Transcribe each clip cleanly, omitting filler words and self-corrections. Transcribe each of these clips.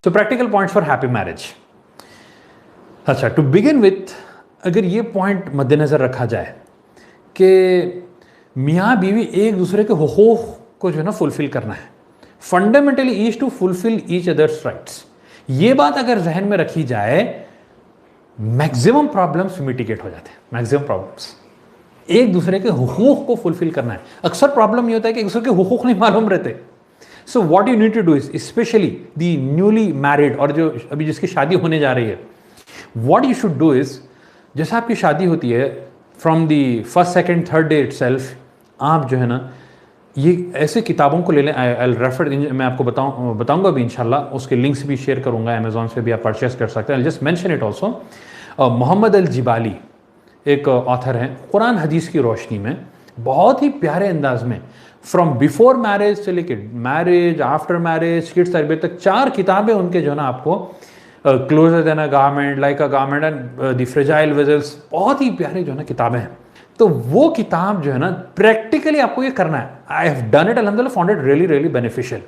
So practical points for happy marriage. अच्छा, to begin with, अगर ये पॉइंट मद्देनज़र रखा जाए कि मियाँ बीवी एक दूसरे के हुकूक को जो है ना फुलफिल करना है, fundamentally each to fulfil each others rights, ये बात अगर जहन में रखी जाए, मैक्सिमम प्रॉब्लम्स मिटिगेट हो जाते हैं। मैक्सिमम प्रॉब्लम्स एक दूसरे के हुकूक को फुलफिल करना है। अक्सर प्रॉब्लम ये होता है कि एक दूसरे के हुकूक नहीं मालूम रहते। So what you need to do is, specially the newly married, और जो अभी जिसकी शादी होने जा रही है, what you should do is, जैसे आपकी शादी होती है, from the first second third day itself, आप जो है ना ये ऐसे किताबों को ले लें। आई रेफर, मैं आपको बताऊंगा भी इंशाल्लाह, उसके लिंक्स भी शेयर करूंगा, अमेजोन से भी आप परचेस कर सकते हैं। I just mention it also. Mohammed Al Jibali एक ऑथर हैं, कुरान हदीस की रोशनी में बहुत ही प्यारे अंदाज में फ्रॉम बिफोर मैरिज से लेके मैरिज, आफ्टर मैरिज, किड्स तरबियत तक 4 किताबें उनके जो है ना आपको, closure then a garment, like a garment and the fragile vessels, बहुत ही प्यारे जो है ना किताबें हैं। तो वो किताब जो है ना प्रैक्टिकली आपको ये करना है। आई हैव डन इट, अल्हम्दुलिल्लाह, found it really really beneficial.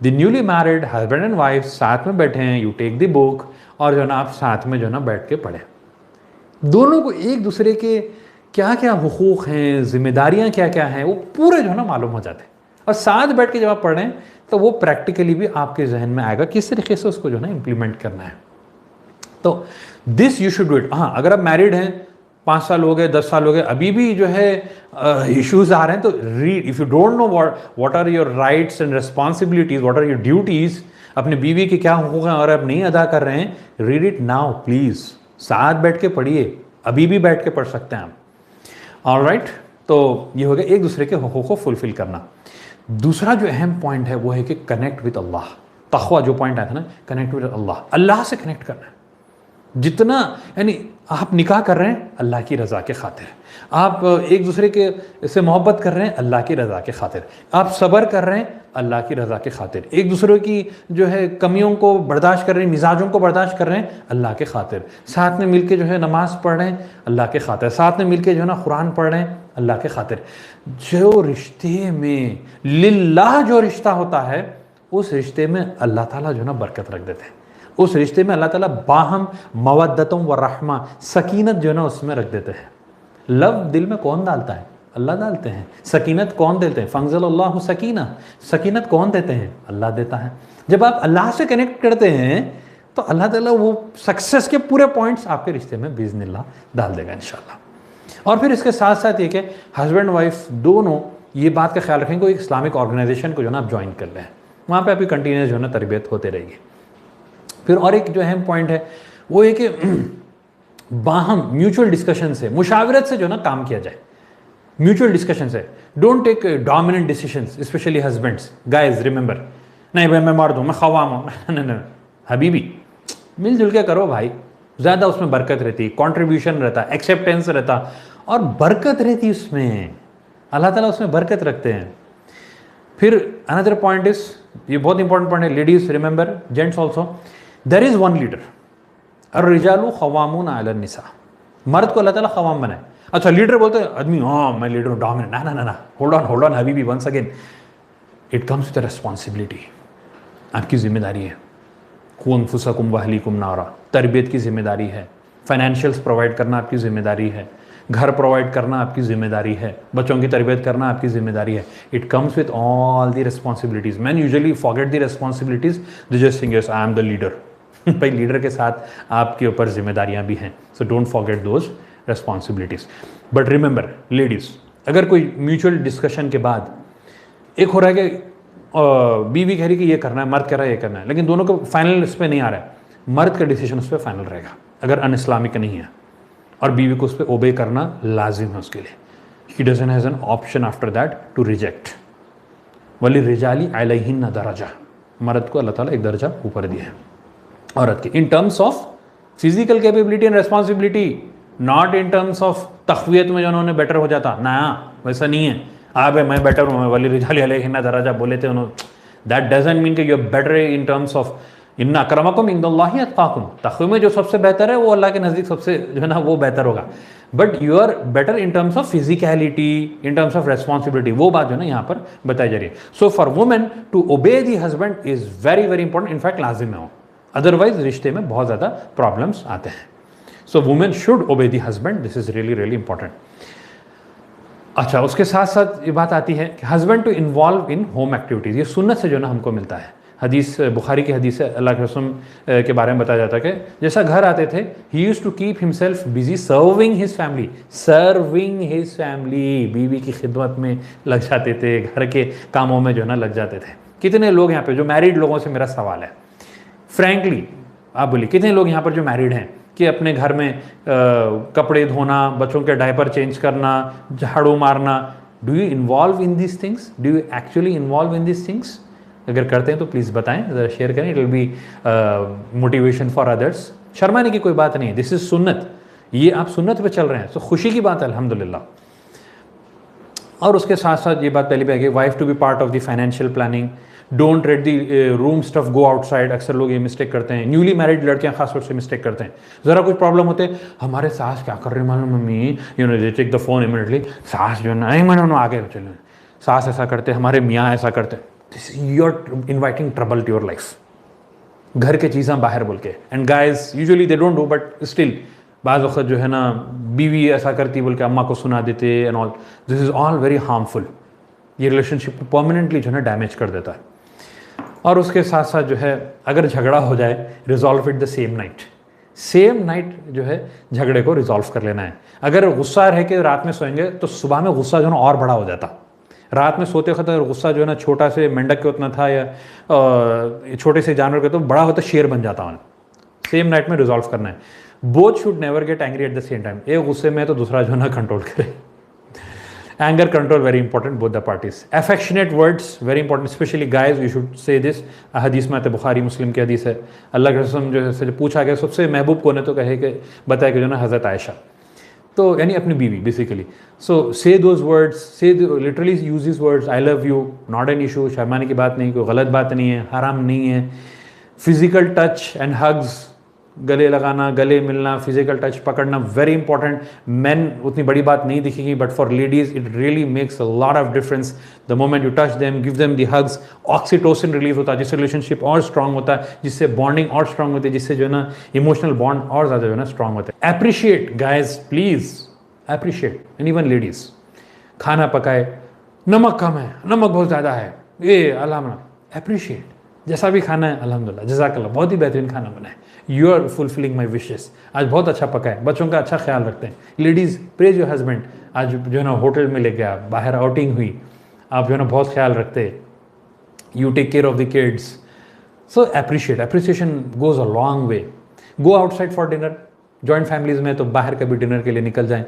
The newly married husband and wife साथ में बैठे हैं, यू टेक द बुक, और जो है ना आप साथ में जो है ना बैठ के पढ़ें। दोनों को एक दूसरे के क्या क्या हुकूक हैं, जिम्मेदारियां क्या क्या हैं, वो पूरे जो है ना मालूम हो जाते हैं। और साथ बैठ के जब आप पढ़ें तो वो प्रैक्टिकली भी आपके जहन में आएगा किस तरीके से उसको जो है ना इम्प्लीमेंट करना है। तो this you should do it. हाँ, अगर आप मैरिड हैं, 5 साल हो गए, 10 साल हो गए, अभी भी जो है इश्यूज आ रहे हैं, तो read. If you don't know what are your rights and responsibilities, what are your duties, अपने बीवी के क्या हुकूक हैं और आप नहीं अदा कर रहे हैं, रीड इट नाउ प्लीज। साथ बैठ के पढ़िए, अभी भी बैठ के पढ़ सकते हैं आप। ऑलराइट, तो ये हो गया एक दूसरे के हुकूक को फुलफिल करना। दूसरा जो अहम पॉइंट है वो है कि कनेक्ट विद अल्लाह। तक़वा जो पॉइंट आया था ना, कनेक्ट विद अल्लाह, अल्लाह से कनेक्ट करना है जितना, यानी आप निकाह कर रहे हैं अल्लाह की रज़ा के खातिर, आप एक दूसरे के से मोहब्बत कर रहे हैं अल्लाह की रज़ा के खातिर, आप सब्र कर रहे हैं अल्लाह की रज़ा के खातिर, एक दूसरे की जो है कमियों को बर्दाश्त कर रहे हैं, मिजाजों को बर्दाश्त कर रहे हैं अल्लाह के खातिर, साथ में मिलके जो है नमाज पढ़ रहे हैं अल्लाह के खातिर, साथ में मिलके जो है ना कुरान पढ़ रहे हैं अल्लाह के खातिर। जो रिश्ते में लिल्लाह जो रिश्ता होता है, उस रिश्ते में अल्लाह ताला जो है ना बरकत रख देते हैं। उस रिश्ते में अल्लाह ताला बाहम मवद्दतुम व रहमा, सकीनत जो है ना उसमें रख देते हैं। लव दिल में कौन डालता है? अल्लाह डालते हैं। सकीनत कौन देते हैं? फंज़लल्लाहु सकीना, सकीनत कौन देते हैं? अल्लाह देता है। जब आप अल्लाह से कनेक्ट करते हैं तो अल्लाह ताला वो सक्सेस के पूरे पॉइंट्स आपके रिश्ते में बिज़निल्लाह डाल देगा इंशाल्लाह। और फिर इसके साथ साथ ये कि हस्बैंड वाइफ दोनों ये बात का ख्याल रखें, कोई इस्लामिक ऑर्गेनाइजेशन को जो ना आप ज्वाइन कर लें, वहाँ पर आपकी कंटिन्यूस जो है ना तरबियत होते रहेगी। फिर और एक जो अहम पॉइंट है वो है कि बाहम म्यूचुअल डिस्कशन से, मुशावरत से जो ना काम किया जाए, म्यूचुअल डिस्कशन से। Don't take dominant decisions, specially husbands. Guys remember, नहीं भाई मैं मार दूँ, मैं खवाम हूँ, नहीं हबीबी, मिलजुल के करो भाई, ज़्यादा उसमें बरकत रहती, कंट्रीब्यूशन रहता, एक्सेप्टेंस रहता और बरकत रहती उसमें, अल्लाह ताला उसमें बरकत रखते हैं। फिर अनदर पॉइंट इज, ये बहुत इंपॉर्टेंट पॉइंट है, ladies remember, gents also, there is one leader, अर्रिजालु ख़वामून अलन निसा। मर्द को अल्लाह ताला ख़वाम बनाए। अच्छा, लीडर बोलते हैं आदमी, हाँ मैं लीडर हूँ, डोमिनेंट, ना ना ना ना, होल्ड ऑन हबीबी, once again it comes with responsibility. आपकी जिम्मेदारी है, क़ू अनफुसकुम व अहलीकुम नारा, तरबियत की जिम्मेदारी है, फाइनेंशियल्स प्रोवाइड करना आपकी जिम्मेदारी है, घर प्रोवाइड करना आपकी जिम्मेदारी है, बच्चों की तरबियत करना आपकी जिम्मेदारी है। It comes with all the responsibilities. Man usually forget the responsibilities, they just think yes I am the leader. भाई लीडर के साथ आपके ऊपर जिम्मेदारियां भी हैं, so don't forget those responsibilities. But remember ladies, अगर कोई म्यूचुअल डिस्कशन के बाद एक हो रहा है कि बीवी कह रही कि ये करना है, मर्द कह रहा है ये करना है, लेकिन दोनों को फाइनल इस पर नहीं आ रहा है, मर्द का डिसीजन उस पर फाइनल रहेगा अगर अन इस्लामिक नहीं है, और बीवी को उस पर ओबे करना लाजिम है उसके लिए। He doesn't has an option after that to reject. वली रिजाली अलैहिन्ना दरजा, मर्द को अल्लाह ताला एक दर्जा ऊपर दिया है औरत के, in terms of physical capability and responsibility, not in terms of तखवियत में जो उन्होंने बेटर हो जाता ना, वैसा नहीं है। भाई मैं बेटर हूँ, वली रिजाली अलैहिन्ना दरजा बोले थे उन्होंने, दैट डजंट मीन कि you are better in terms of इन्ना अक्रमकुम इंदल्लाहि अत्काकुम। तक़वी में जो सबसे बेहतर है वो अल्लाह के नज़दीक सबसे जो है ना वो बेहतर होगा। But you are better in terms of physicality, in terms of responsibility, वो बात जो है ना यहाँ पर बताई जा रही है. So for women to obey the husband is very very important, in fact लाजिम है वो, अदरवाइज रिश्ते में बहुत ज़्यादा प्रॉब्लम्स आते हैं. सो women should obey the husband, this is really really important. अच्छा, उसके साथ साथ ये बात आती है कि husband to involve in home activities, ये सुन्नत से जो ना हमको मिलता है. हदीस बुखारी की हदीस है, अल्लाह के रसूल के बारे में बताया जाता है कि जैसा घर आते थे, he used to keep himself busy serving his family, serving his family, बीवी की खिदमत में लग जाते थे, घर के कामों में जो है ना लग जाते थे. कितने लोग यहाँ पे जो मैरिड लोगों से मेरा सवाल है, फ्रैंकली आप बोलिए कितने लोग यहाँ पर जो मैरिड हैं कि अपने घर में कपड़े धोना, बच्चों के डायपर चेंज करना, झाड़ू मारना, do you involve in this things, do you actually involve in this things? अगर करते हैं तो प्लीज़ बताएं, ज़रा शेयर करें, it will be motivation for others. शर्माने की कोई बात नहीं है, दिस इज सुन्नत, ये आप सुन्नत पे चल रहे हैं, तो खुशी की बात है अल्हम्दुलिल्लाह. और उसके साथ साथ ये बात पहले भी आ गई, wife to be part of the financial planning, don't let the room stuff go outside. अक्सर लोग ये मिस्टेक करते हैं, न्यूली मैरिड लड़कियां खासतौर से मिस्टेक करते हैं. ज़रा कुछ प्रॉब्लम होते हैं, हमारे सास क्या कर रहे हैं मालूम mummy, you know they take the phone immediately, सास जो है ना मैंने आगे चले, सास ऐसा करते, हमारे मियाँ ऐसा करते. You are inviting trouble to your life. घर के चीज़ें बाहर बोल के, and guys usually they don't do, but still बाज़ वक्त जो है ना बीवी ऐसा करती बोल के अम्मा को सुना देते and all. This is all very harmful. ये रिलेशनशिप को परमानेंटली जो है ना डैमेज कर देता है. और उसके साथ साथ जो है अगर झगड़ा हो जाए, resolve it the same night. Same night जो है झगड़े को रिजॉल्व कर लेना है. अगर गुस्सा रह के रात में सोएंगे तो सुबह में गुस्सा जो है ना और बड़ा हो जाता. रात में सोते वक्त अगर गुस्सा जो है ना छोटा से मेंढक के उतना था या छोटे से जानवर के, तो बड़ा होता शेर बन जाता है. सेम नाइट में रिजॉल्व करना है. Both should never get angry at the same time. एक गुस्से में तो दूसरा जो है ना कंट्रोल करे. Anger control very important, both the parties. Affectionate words very important, especially guys. You should say this. हदीस में आते, बुखारी मुस्लिम की हदीस है, अल्लाह के रसूल जो है पूछा गया सबसे महबूब कौन है, तो कहे कि बताया कि जो ना हज़रत आयशा, तो यानी अपनी बीवी बेसिकली. सो से दोज वर्ड्स, से literally use this words, I love you, not an issue, शर्माने की बात नहीं, कोई गलत बात नहीं है, हराम नहीं है. फिजिकल टच एंड हग्स, गले लगाना, गले मिलना, फिजिकल टच पकड़ना, वेरी इंपॉर्टेंट. मैन उतनी बड़ी बात नहीं दिखेगी, but for ladies it really makes a lot of difference. The moment you touch them, give them the hugs, oxytocin release होता है, जिससे रिलेशनशिप और स्ट्रांग होता है, जिससे बॉन्डिंग और स्ट्रांग होती है, जिससे जो है ना इमोशनल बॉन्ड और ज़्यादा जो है ना स्ट्रांग होता है. Appreciate guys, please appreciate, and even ladies. खाना पकाए, नमक कम है, नमक बहुत ज़्यादा है, ये अल्हम्दुलिल्लाह, अप्रिशिएट. जैसा भी खाना है अल्हम्दुलिल्लाह, जज़ाकल्लाह, बहुत ही बेहतरीन खाना बना है, you are fulfilling my wishes, आज बहुत अच्छा पका है, बच्चों का अच्छा ख्याल रखते हैं. लेडीज़ प्रेज योर हस्बैंड, आज जो है ना होटल में ले गया, बाहर आउटिंग हुई, आप जो है ना बहुत ख्याल रखते, you take care of the kids. So appreciate, appreciation goes a long way. Go outside for dinner, joint families में तो बाहर कभी डिनर के लिए निकल जाएँ.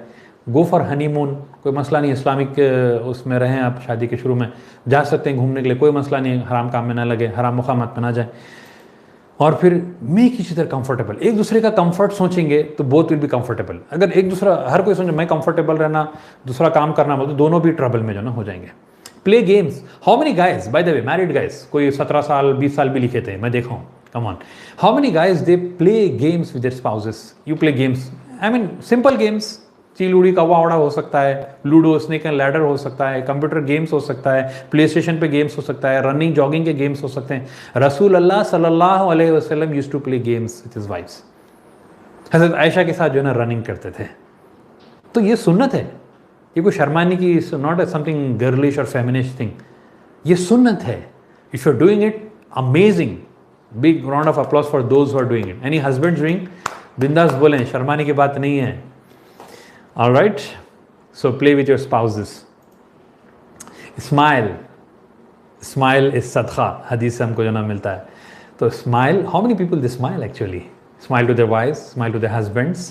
गो फॉर हनीमून, कोई मसला नहीं, इस्लामिक उसमें रहें आप, शादी के शुरू में जा सकते हैं घूमने के लिए, कोई मसला नहीं, हराम काम में ना लगे, हराम मुकामात में ना जाए. और फिर मेक ईच अदर कंफर्टेबल, एक दूसरे का कंफर्ट सोचेंगे तो बोथ विल बी कंफर्टेबल. अगर एक दूसरा, हर कोई सोचे मैं कंफर्टेबल रहना, दूसरा काम करना, तो दोनों भी ट्रबल में जो ना हो जाएंगे. Play games. How many guys, by the way married guys, कोई 17 साल 20 साल भी लिखे थे, मैं देखा हूँ, come on, how many guys they play games with their spouses. You play games, I mean simple games, चीलूड़ी कौवा उड़ा हो सकता है, लूडो, स्नेक एंड लैडर हो सकता है, कंप्यूटर गेम्स हो सकता है, प्ले स्टेशन पे गेम्स हो सकता है, रनिंग जॉगिंग के गेम्स हो सकते हैं. रसूल अल्लाह सल्लल्लाहु अलैहि वसल्लम used to play games with his wifes. हज़रत आयशा के साथ जो है ना रनिंग करते थे. तो ये सुन्नत है, ये कोई शर्माने की, नॉट समथिंग गर्लिश और फेमिनिस्ट थिंग, ये सुन्नत है. If you are doing it, amazing, big round of applause for those who are doing it. Any husband doing, बिंदास बोलें, शर्माने की बात नहीं है. All right, so play with your spouses. Smile. Smile is sadqa. हदीस से हमको जो ना मिलता है. तो smile. How many people they smile actually? Smile to their wives. Smile to their husbands.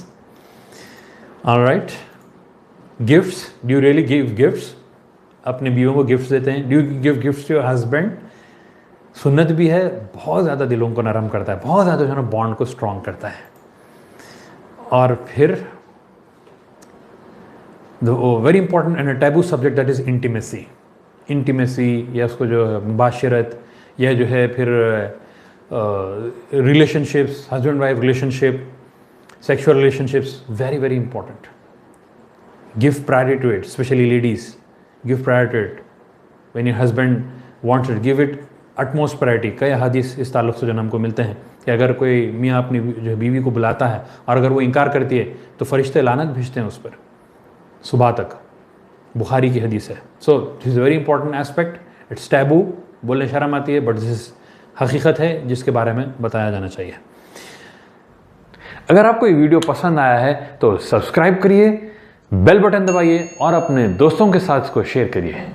All right. Gifts. Do you really give gifts? अपने बीवियों को गिफ्ट्स देते हैं. Do you give gifts to your husband? सुन्नत भी है, बहुत ज़्यादा दिलों को नरम करता है, बहुत ज़्यादा जो है ना बॉन्ड को स्ट्रॉन्ग करता है. और फिर very important and taboo subject that is intimacy. Intimacy या उसको जो मुबाशरत, या जो है फिर relationships, husband wife relationship, sexual relationships, very very important. Give priority to it, specially ladies, give priority to it. When your husband wants it, give it utmost priority. कई हदीस इस ताल्लुक से जो हमको मिलते हैं कि अगर कोई मियाँ अपनी जो बीवी को बुलाता है और अगर वो इनकार करती है तो फरिश्ते लानत भेजते हैं उस पर सुबह तक। बुखारी की हदीस है। So this is very important aspect. It's taboo, बोलने शर्म आती है, बट दिस हकीकत है जिसके बारे में बताया जाना चाहिए। अगर आपको ये वीडियो पसंद आया है तो सब्सक्राइब करिए, बेल बटन दबाइए और अपने दोस्तों के साथ इसको शेयर करिए।